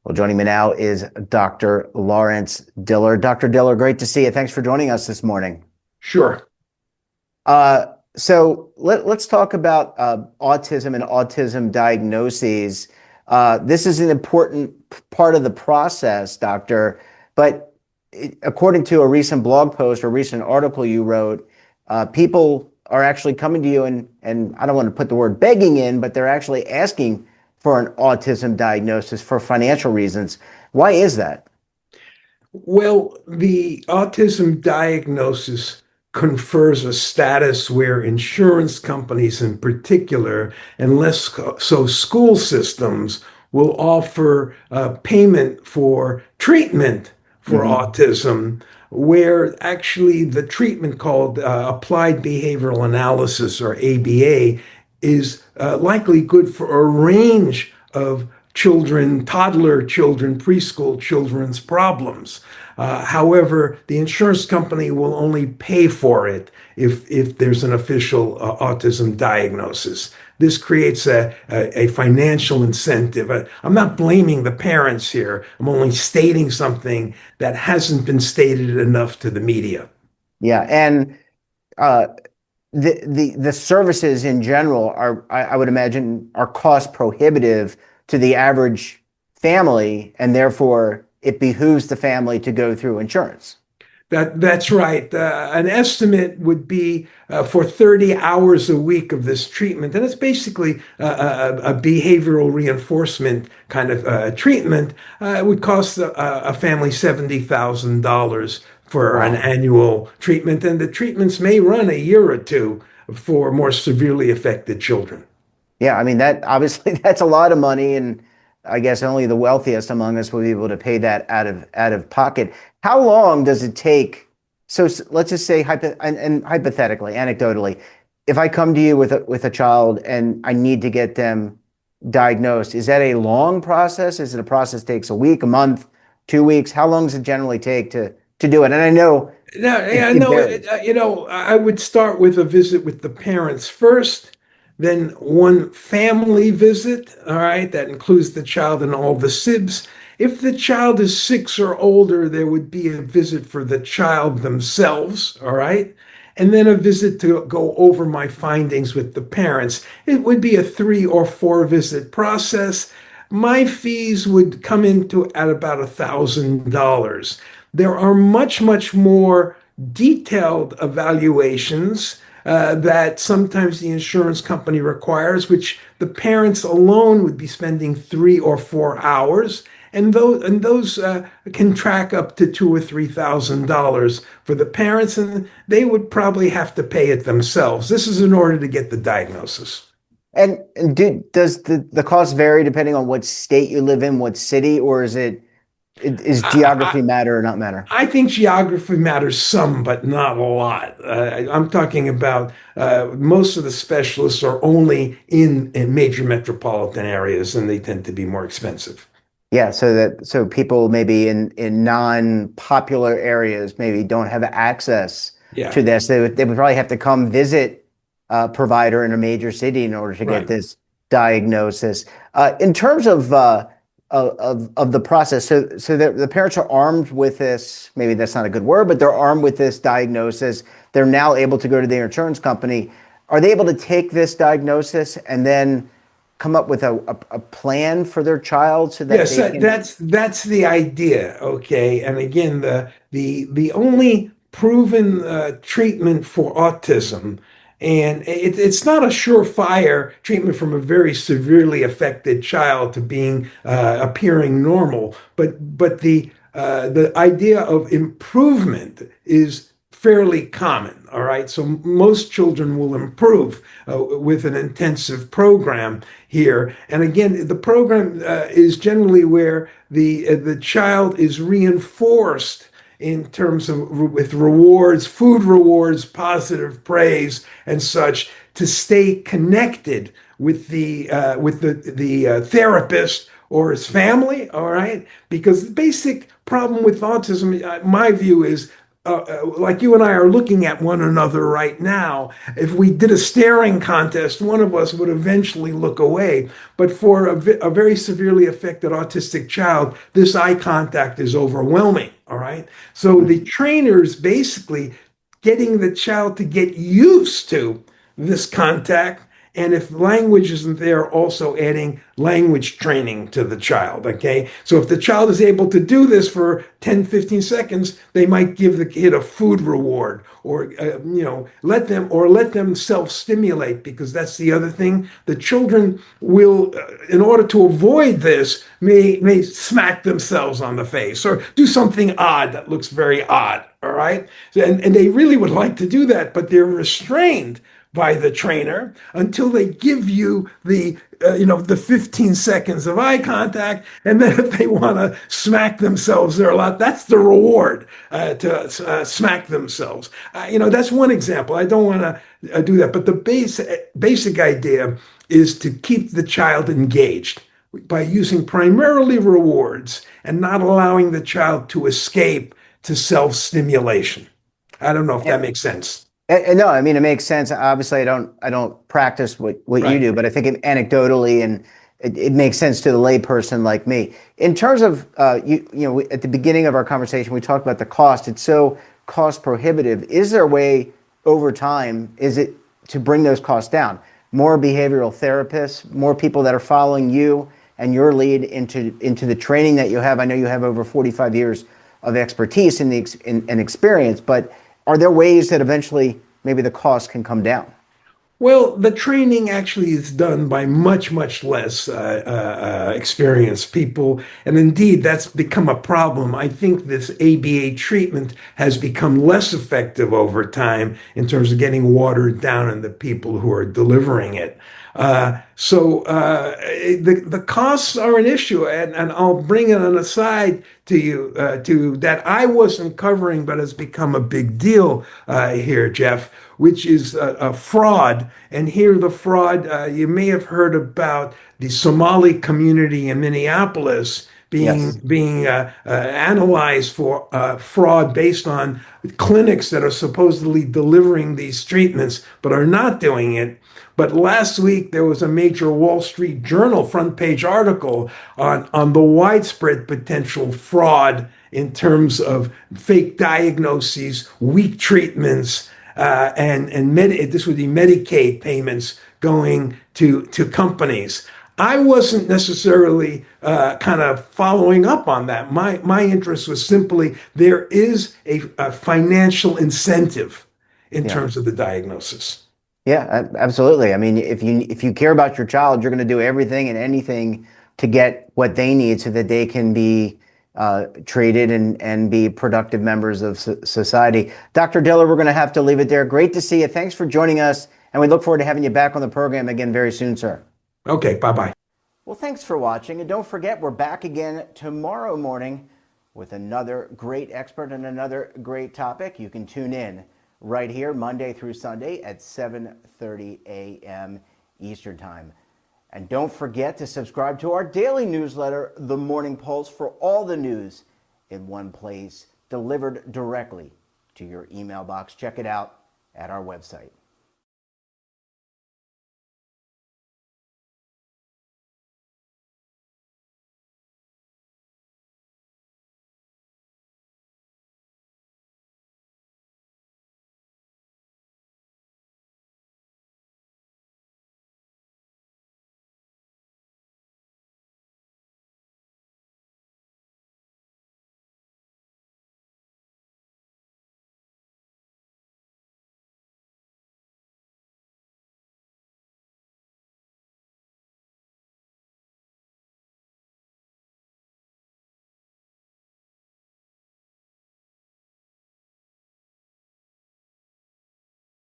Well, joining me now is Dr. Lawrence Diller. Dr. Diller, great to see you. Thanks for joining us this morning. Sure. So let's talk about autism and autism diagnoses. This is an important part of the process, doctor, but according to a recent blog post or recent article you wrote, people are actually coming to you and I don't want to put the word begging in, but they're actually asking for an autism diagnosis for financial reasons. Why is that? Well, the autism diagnosis confers a status where insurance companies in particular, and less so school systems, will offer payment for treatment for Hmm. autism, where actually the treatment called applied behavioral analysis or ABA is likely good for a range of children, toddler children, preschool children's problems. However, the insurance company will only pay for it if there's an official autism diagnosis. This creates a financial incentive. I'm not blaming the parents here. I'm only stating something that hasn't been stated enough to the media. Yeah, and uh, the services in general are, I would imagine, are cost prohibitive to the average family, and therefore it behooves the family to go through insurance. That's right. An estimate would be for 30 hours a week of this treatment, and it's basically a behavioral reinforcement kind of treatment. It would cost a family $70,000 for an Wow. annual treatment, and the treatments may run a year or two for more severely affected children. Yeah, I mean that obviously that's a lot of money, and I guess only the wealthiest among us will be able to pay that out of pocket. How long does it take? So let's just say and hypothetically, anecdotally, if I come to you with a child and I need to get them diagnosed, is that a long process? Is it a process that takes a week, a month, 2 weeks? How long does it generally take to do it? And I know No, it, yeah, it no, varies. I would start with a visit with the parents first, then one family visit, all right, that includes the child and all the sibs. If the child is 6 or older, there would be a visit for the child themselves, all right, and then a visit to go over my findings with the parents. It would be a 3 or 4 visit process. My fees would come into at about $1,000. There are much more detailed evaluations that sometimes the insurance company requires, which the parents alone would be spending 3 or 4 hours. And those can track up to $2,000 or $3,000 for the parents, and they would probably have to pay it themselves. This is in order to get the diagnosis. And does the cost vary depending on what state you live in, what city, or is I, geography matter or not matter? I think geography matters some, but not a lot. I'm talking about most of the specialists are only in major metropolitan areas, and they tend to be more expensive. Yeah, so people maybe in non-popular areas maybe don't have access Yeah, to this. They would probably have to come visit a provider in a major city in order to get right. this diagnosis. In terms of the process, so the parents are armed with this. Maybe that's not a good word, but they're armed with this diagnosis. They're now able to go to their insurance company. Are they able to take this diagnosis and then come up with a plan for their child so that Yes, they can? that's the idea. Okay, and again, the only proven treatment for autism, and it's not a surefire treatment from a very severely affected child to being appearing normal, but the idea of improvement is fairly common. All right, so most children will improve with an intensive program here. And again, the program is generally where the child is reinforced in terms of with rewards, food rewards, positive praise, and such to stay connected with the therapist or his family. All right, because the basic problem with autism, my view is like you and I are looking at one another right now, if we did a staring contest, one of us would eventually look away. But for a very severely affected autistic child, this eye contact is overwhelming. All right. So the trainers basically getting the child to get used to this contact. And if language isn't there, also adding language training to the child. Okay. So if the child is able to do this for 10, 15 seconds, they might give the kid a food reward or, let them self stimulate, because that's the other thing. The children will, in order to avoid this, may smack themselves on the face or do something odd that looks very odd. All right. And they really would like to do that, but they're restrained by the trainer until they give you the 15 seconds of eye contact, and then if they want to smack themselves, they're allowed. That's the reward, to smack themselves. That's one example. I don't want to do that, but the basic idea is to keep the child engaged by using primarily rewards and not allowing the child to escape to self-stimulation. I don't know if that makes sense. No, I mean it makes sense. Obviously, I don't practice what you Right. do, but I think anecdotally and it makes sense to the layperson like me. In terms of at the beginning of our conversation, we talked about the cost. It's so cost prohibitive. Is there a way over time? Is it to bring those costs down? More behavioral therapists, more people that are following you and your lead into the training that you have. I know you have over 45 years of expertise and experience, but are there ways that eventually maybe the cost can come down? Well, the training actually is done by much, much less experienced people. And indeed, that's become a problem. I think this ABA treatment has become less effective over time in terms of getting watered down in the people who are delivering it. The costs are an issue, and I'll bring an aside to you to that I wasn't covering, but has become a big deal here, Jeff, which is a fraud. And here, the fraud you may have heard about the Somali community in Minneapolis being Yes. analyzed for fraud based on clinics that are supposedly delivering these treatments but are not doing it. But last week there was a major Wall Street Journal front page article on the widespread potential fraud in terms of fake diagnoses, weak treatments, this would be Medicaid payments going to companies. I wasn't necessarily kind of following up on that. My interest was simply there is a financial incentive in Yeah. terms of the diagnosis. Yeah, absolutely. I mean, if you care about your child, you're going to do everything and anything to get what they need so that they can be treated and be productive members of society. Dr. Diller, we're going to have to leave it there. Great to see you. Thanks for joining us, and we look forward to having you back on the program again very soon, sir. Okay, bye bye. Well, thanks for watching, and don't forget we're back again tomorrow morning with another great expert and another great topic. You can tune in right here Monday through Sunday at 7:30 a.m. Eastern Time. And don't forget to subscribe to our daily newsletter, The Morning Pulse, for all the news in one place, delivered directly to your email box. Check it out at our website.